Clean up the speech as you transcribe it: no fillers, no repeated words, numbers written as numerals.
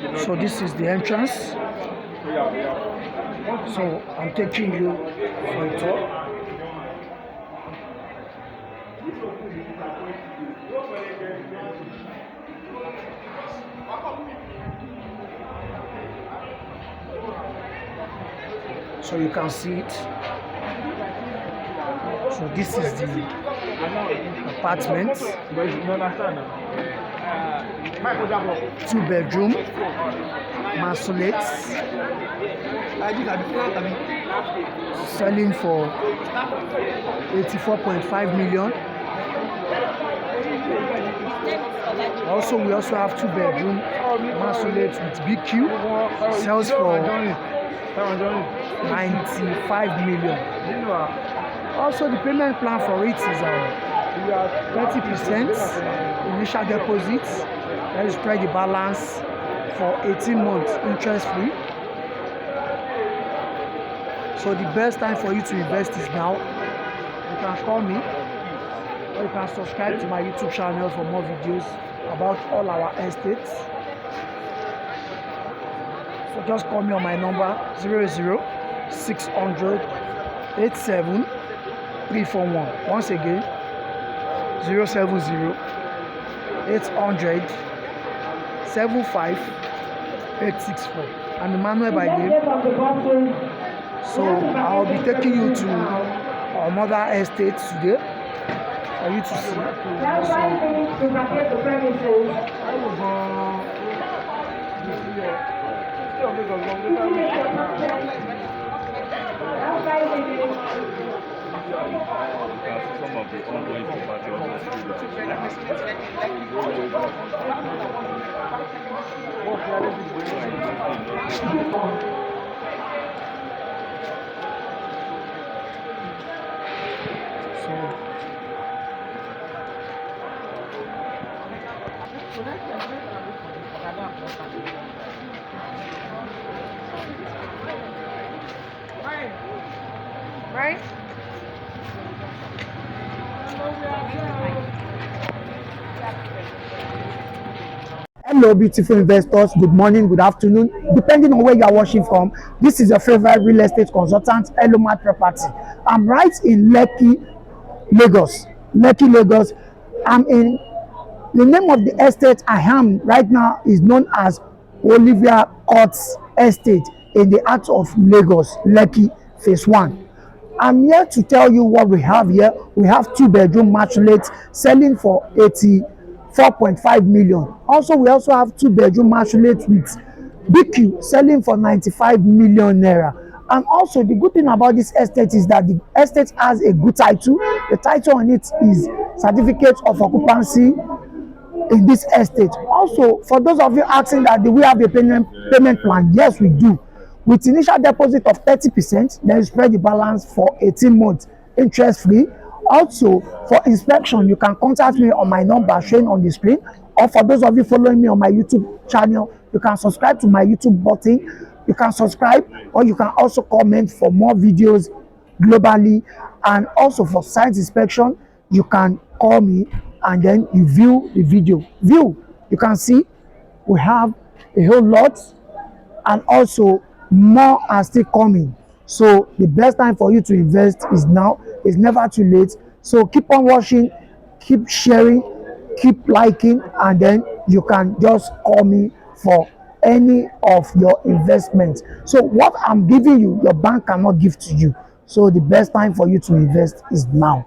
So this is the entrance. So I'm taking you for a tour. So you can see it. So this is the apartment. 2-bedroom, Maisonette, selling for 84.5 million. Also, we also have 2-bedroom Maisonette with BQ, sells for 95 million. Also, the payment plan for it is 30% initial deposits. Let us spread the balance for 18 months interest free. So the best time for you to invest is now. You can call me or you can subscribe to my YouTube channel for more videos about all our estates. So just call me on my number 00600 87 341. Once again, 070 800 75864. I'm Emmanuel by name. So I'll be taking you to another estate today for you to see. Some of the ongoing property Right? Hello, beautiful investors. Good morning, good afternoon, depending on where you are watching from. This is your favorite real estate consultant, Elomat Property. I'm right in Lekki, Lagos. Lekki, Lagos. I'm in the name of the estate I am right now is known as Olivia Courts Estate in the heart of Lagos, Lekki, Phase 1. I'm here to tell you what we have here. We have 2-bedroom Maisonette selling for 84.5 million. Also, we also have 2-bedroom Maisonette with BQ selling for 95 million naira. And also, the good thing about this estate is that the estate has a good title. The title on it is Certificate of Occupancy in this estate. Also, for those of you asking that do we have a payment plan? Yes, we do. With initial deposit of 30%, then you spread the balance for 18 months interest free. Also, for inspection, you can contact me on my number shown on the screen, or for those of you following me on my YouTube channel, you can subscribe to my YouTube button. You can subscribe, or you can also comment for more videos globally. And also for site inspection, you can call me and then you view the video. You can see we have a whole lot, and also more are still coming. So the best time for you to invest is now. It's never too late. So keep on watching, keep sharing, keep liking, and then you can just call me for any of your investments. So what I'm giving you, your bank cannot give to you. So the best time for you to invest is now.